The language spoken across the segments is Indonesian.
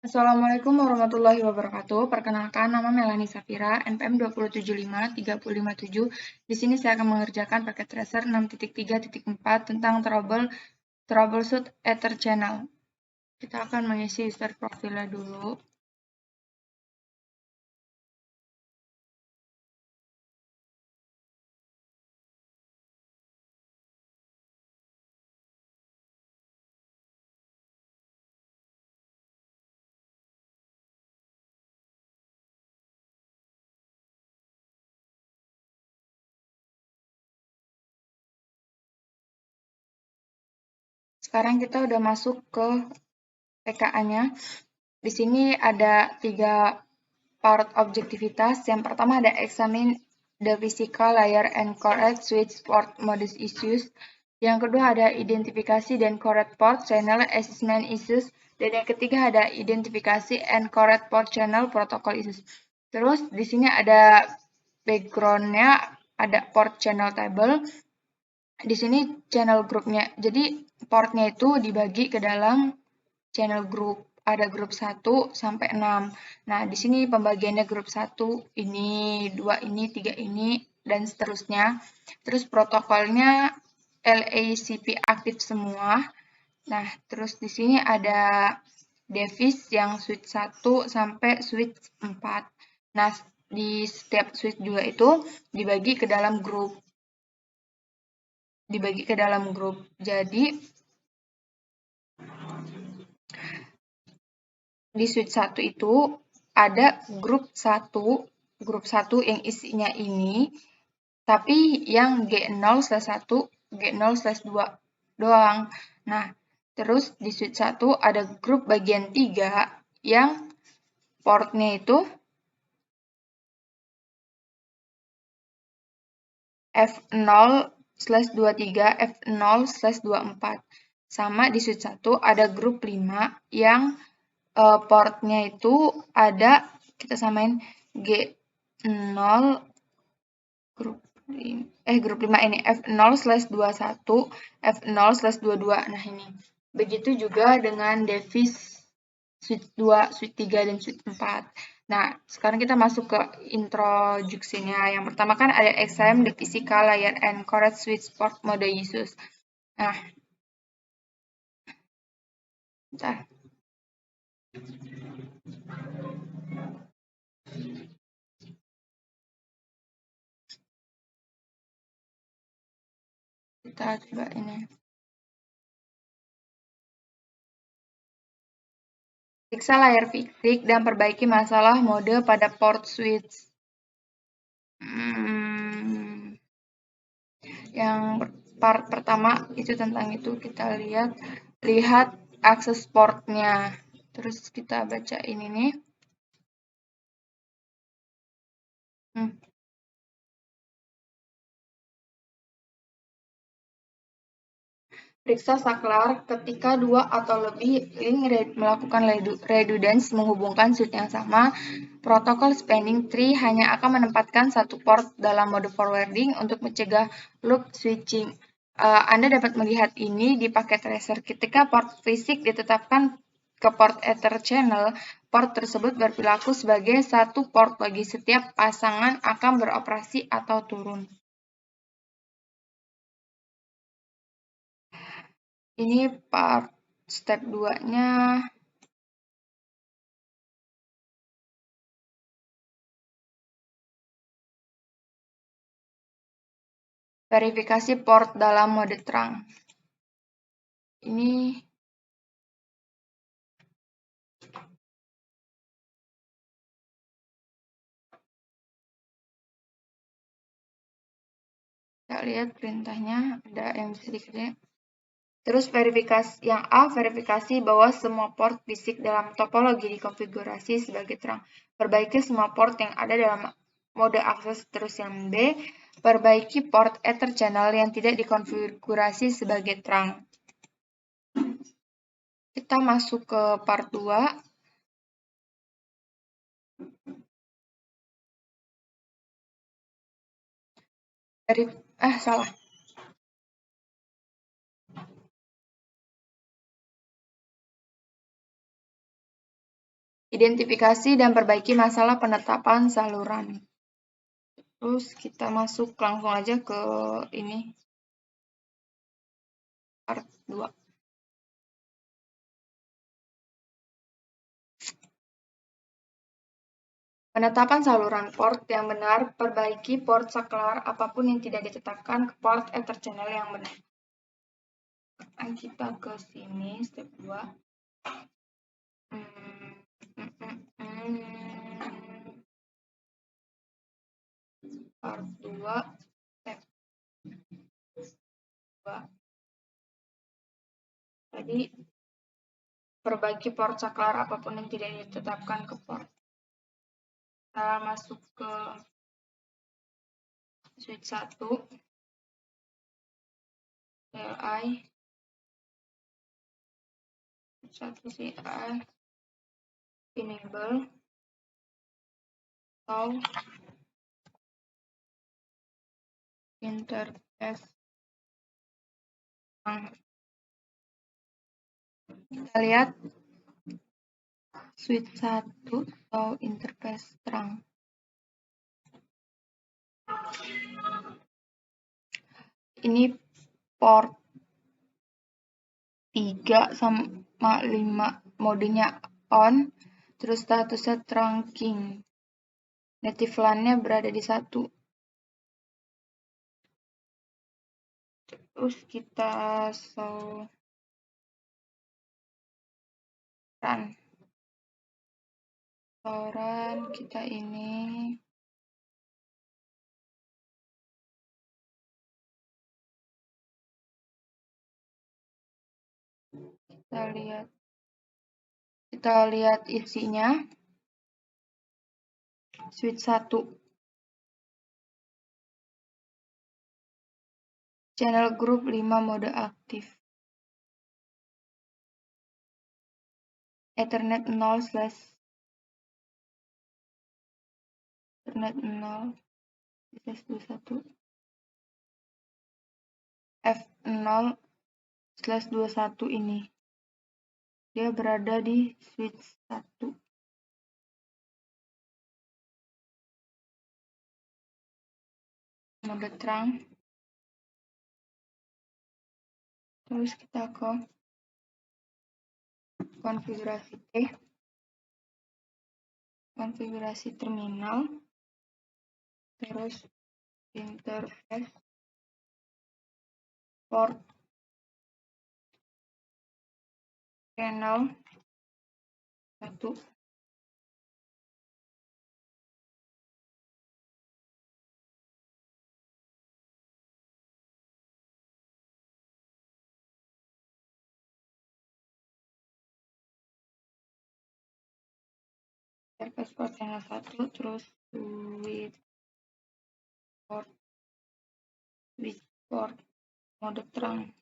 Assalamualaikum warahmatullahi wabarakatuh. Perkenalkan, nama Melanie Safira, NPM 2075357. Di sini saya akan mengerjakan paket tracer 6.3.4 tentang troubleshoot Ether channel. Kita akan mengisi user profilnya dulu. Sekarang kita udah masuk ke PKA-nya. Di sini ada 3 part objektivitas. Yang pertama ada examine the physical layer and correct switch port modus issues. Yang kedua ada identifikasi dan correct port channel assessment issues. Dan yang ketiga ada identifikasi and correct port channel protocol issues. Terus di sini ada background-nya, ada port channel table. Di sini channel grupnya. Jadi portnya itu dibagi ke dalam channel group. Ada grup 1 sampai 6. Nah, di sini pembagiannya grup 1 ini, 2 ini, 3 ini, dan seterusnya. Terus protokolnya LACP aktif semua. Nah, terus di sini ada device yang switch 1 sampai switch 4. Nah, di setiap switch juga itu dibagi ke dalam grup. Jadi, di switch 1 itu ada grup 1 yang isinya ini, tapi yang G0/1, G0/2 doang. Nah, terus di switch 1 ada grup bagian 3 yang portnya itu F0/23, F0/24. Sama di switch 1 ada grup 5 yang portnya itu ada, kita samain G0 grup 5 ini F0/21, F0/22. Nah, ini. Begitu juga dengan device switch 2, switch 3, dan switch 4. Nah, sekarang kita masuk ke introduksinya. Yang pertama kan ada examine the physical layer and correct switch port mode issues. Nah, bentar. Kita coba ini. Periksa layar fisik dan perbaiki masalah mode pada port switch. Yang part pertama itu tentang itu, kita lihat akses portnya. Terus kita baca ini nih. Periksa saklar ketika 2 atau lebih link melakukan redundance menghubungkan switch yang sama. Protokol spanning tree hanya akan menempatkan satu port dalam mode forwarding untuk mencegah loop switching. Anda dapat melihat ini di paket tracer. Ketika port fisik ditetapkan ke port Ether channel, port tersebut berperilaku sebagai satu port bagi setiap pasangan akan beroperasi atau turun. Ini part step 2-nya. Verifikasi port dalam mode terang. Ini kita lihat perintahnya, ada yang bisa dikerjain. Terus verifikasi yang A, verifikasi bahwa semua port fisik dalam topologi dikonfigurasi sebagai terang. Perbaiki semua port yang ada dalam mode akses. Terus yang B, perbaiki port Ether channel yang tidak dikonfigurasi sebagai terang. Kita masuk ke part 2. Salah. Identifikasi dan perbaiki masalah penetapan saluran. Terus kita masuk langsung aja ke ini, part 2. Penetapan saluran port yang benar, perbaiki port saklar apapun yang tidak ditetapkan ke port ether channel yang benar. Nah, kita ke sini, step 2. Part 2, step 2. Tadi, perbaiki port saklar apapun yang tidak ditetapkan ke port. Kita masuk ke switch 1, CLI, switch 1 CLI, enable, atau interface. Kita lihat switch 1 atau interface terang. Ini port 3 sama 5, modenya on, terus statusnya trunking. Native LAN-nya berada di 1. Terus kita show run kita ini kita lihat isinya. Switch 1, channel group 5 mode aktif, Ethernet 0 slash Ethernet 0 slash 21 F0 slash 21 ini dia berada di switch 1. Mode terang. Terus kita ke konfigurasi terminal, terus interface, port, channel 1, interface port channel 1, terus switch port mode terang.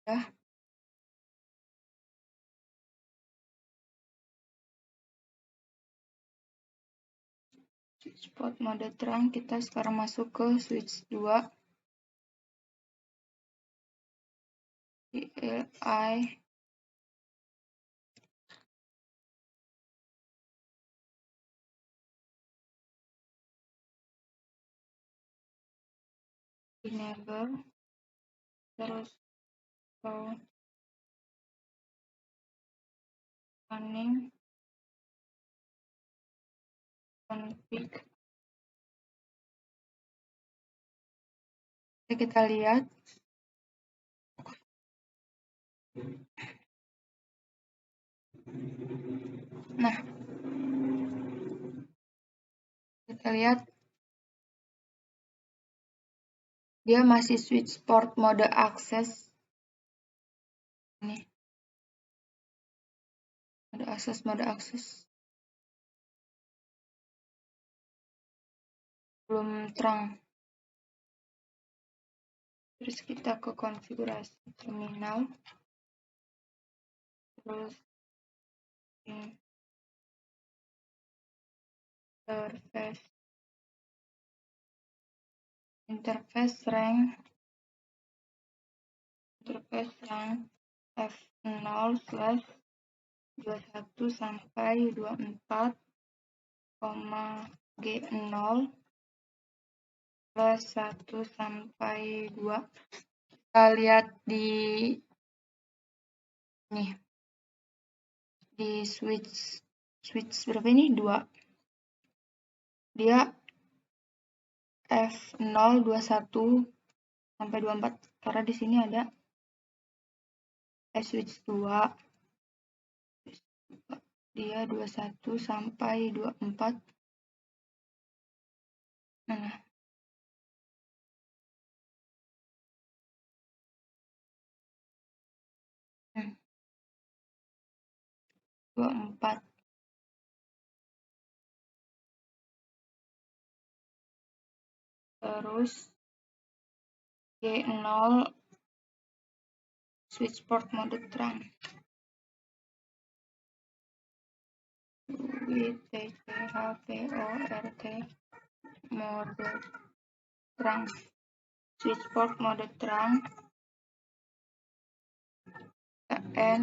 Ya. Switch port mode terang, kita sekarang masuk ke switch 2, CLI, enable, terus running, config. Kita lihat nah, kita lihat dia masih switch port mode akses. Ini mode akses belum terang. Terus kita ke konfigurasi terminal, terus interface rank, interface yang F0/21 sampai 24, G0 plus 1 sampai 2. Kita lihat di nih, di switch berapa ini? 2. Dia F0 21 sampai 24 karena di sini ada switch 2. Dia 21 sampai 24. Nah, 24. Terus G0 switch port mode terang. WTCHPORT mode terang. Switch port mode terang. N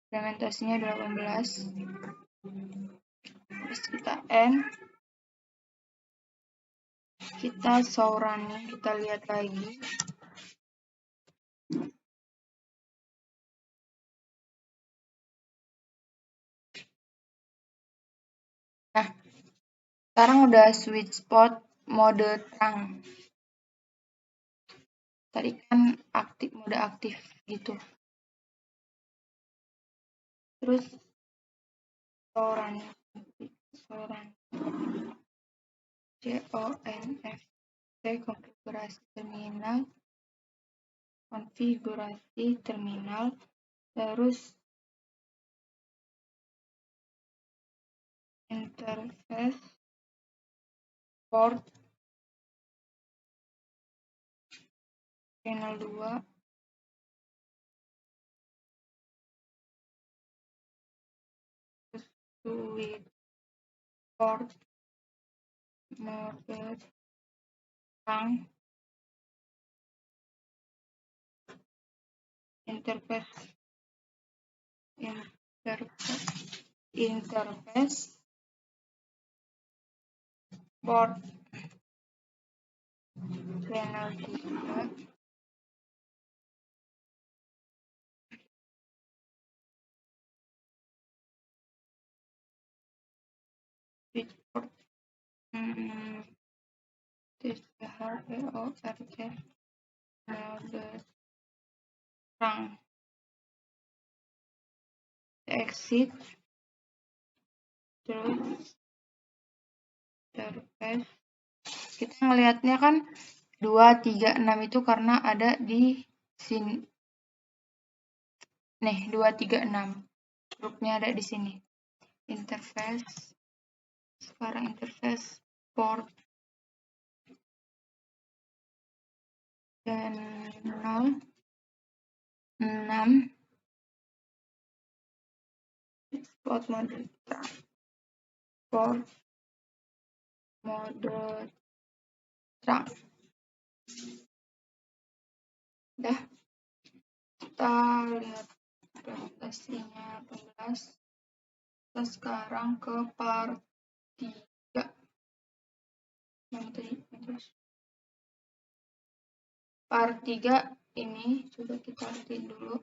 implementasinya 18. Terus kita N, kita show running, kita lihat lagi. Nah, sekarang udah switch port mode terang. Tadi kan mode aktif gitu. Terus show running. konfigurasi terminal, terus interface port channel 2, switch port mode terang, interface port channel 3, switch port TCHPORT mode terang. Exit, terus interface. Kita ngelihatnya kan 2, 3, 6 itu karena ada di sini. Nih, 2, 3, 6. Grupnya ada di sini. Interface. Sekarang interface port channel 6. Port mode terang. Port mode terang. Udah. Kita lihat presentasinya 18. Kita sekarang ke part 3. Part 3 ini coba kita lihat dulu.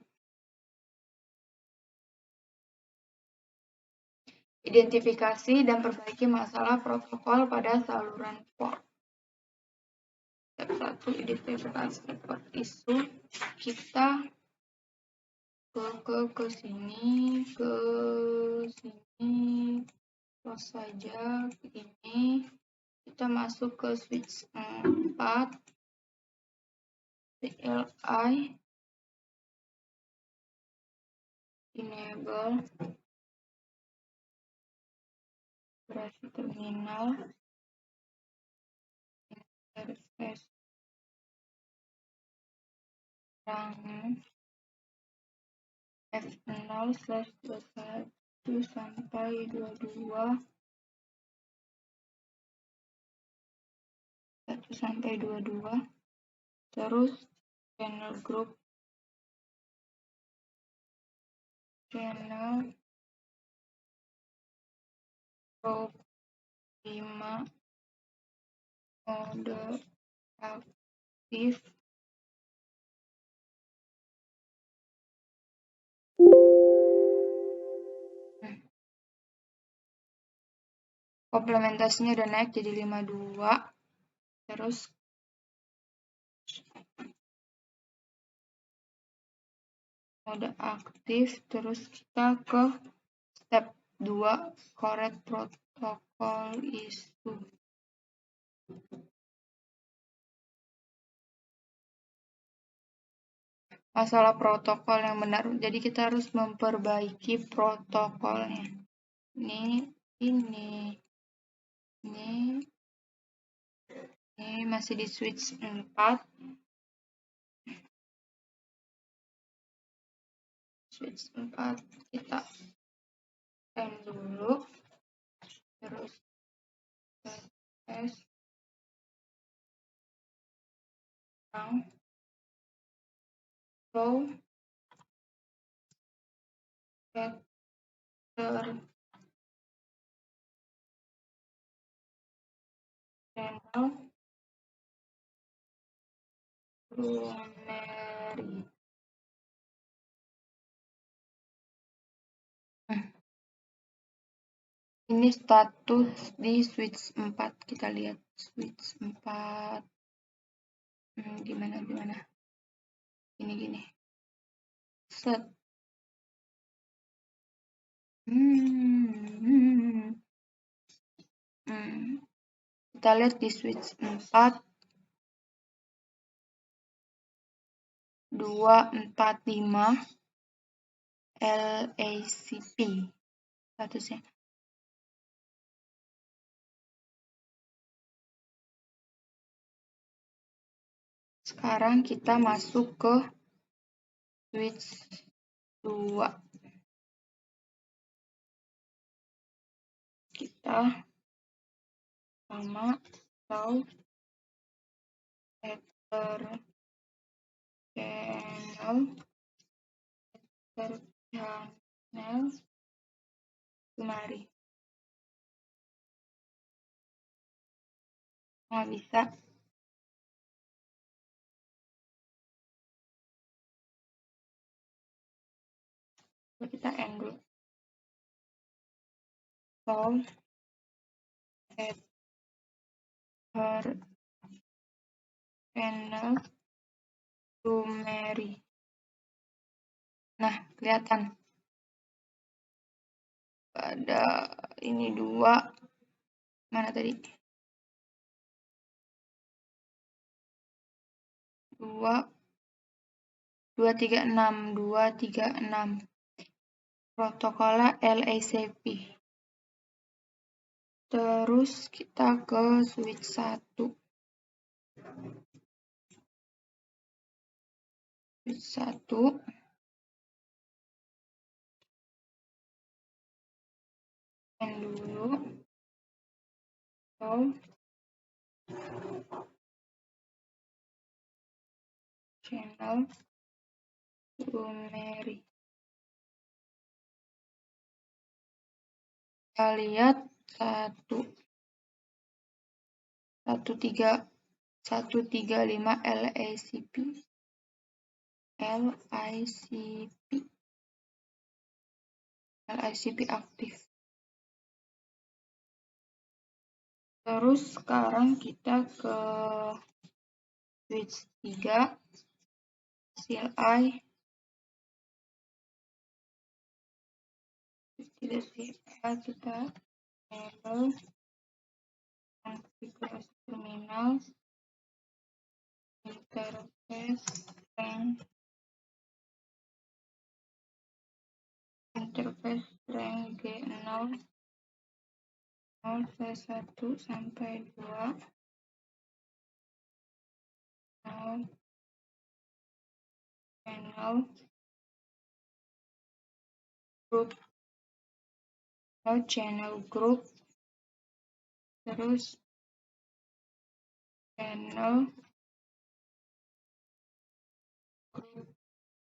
Identifikasi dan perbaiki masalah protokol pada saluran port. Step 1, identifikasi port isu. Kita ke sini, close saja ini. Kita masuk ke switch 4, CLI, enable, operasi terminal, interface terang, F0/21 sampai 22, 1 sampai 22. Terus channel group 5 mode aktif. Komplementasinya udah naik jadi 52. Terus mode aktif, terus kita ke step 2, correct protocol issue. Masalah protokol yang benar. Jadi kita harus memperbaiki protokolnya. Ini masih di switch 4. Switch 4 kita end dulu. Terus tes show getter channel primary. Ini status di switch 4. Kita lihat switch 4. Gimana? Gini. Set. Kita lihat di switch 4. 245 LACP statusnya. Sekarang kita masuk ke switch 2. Kita sama atau header channel kemari. Nggak bisa. Kita end dulu. So, header channel primary. Nah, kelihatan. Ada ini 2. Mana tadi? 236 protokolnya LACP. Terus kita ke switch 1. Switch 1. End dulu. So, channel primary. Kita lihat 135 LACP aktif. Terus sekarang kita ke switch 3 CLI. Tidak CLI kita enable konfigurasi terminal interface strength G0 V1 sampai 2 channel group terus channel grup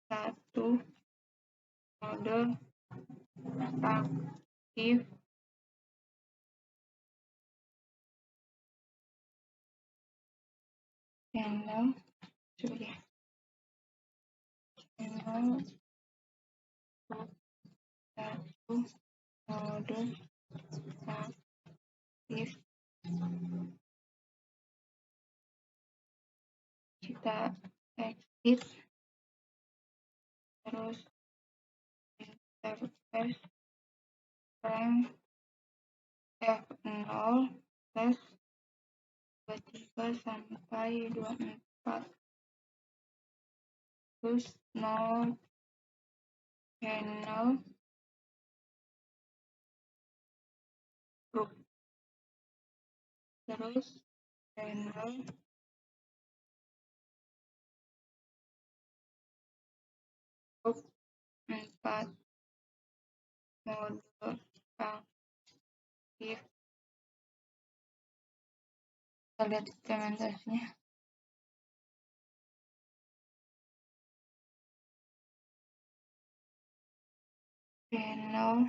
1 mode aktif channel grup 1 mode aktif, kita exit, terus interface rank F0 tes 23 sampai 24, terus no channel group, terus channel group 4 mode aktif. Kita lihat implementasinya. Channel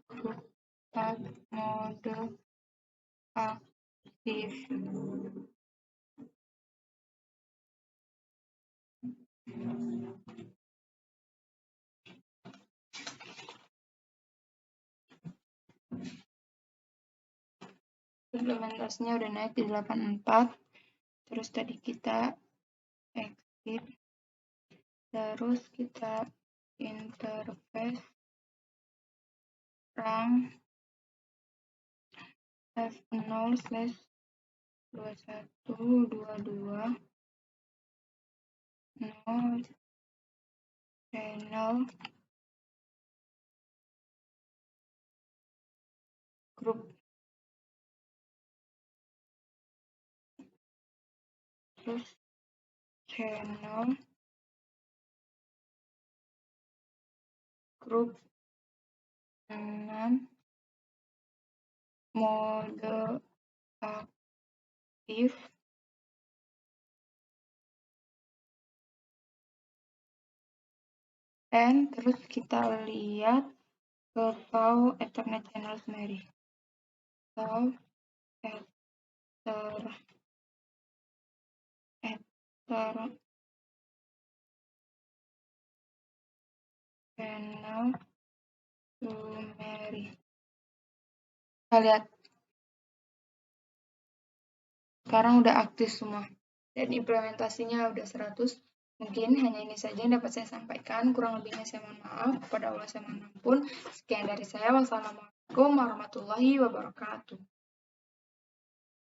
grup 4 mode aktif. Implementasinya udah naik di 84. Terus tadi kita exit, terus kita interface rank F0/2122 no channel group, terus channel group 6 mode aktif, dan terus kita lihat ke file Ethernet channel sendiri. File channel summary. Kita lihat sekarang udah aktif semua dan implementasinya udah 100. Mungkin hanya ini saja yang dapat saya sampaikan. Kurang lebihnya saya mohon maaf. Kepada Allah saya mohon ampun. Sekian dari saya. Wassalamualaikum warahmatullahi wabarakatuh.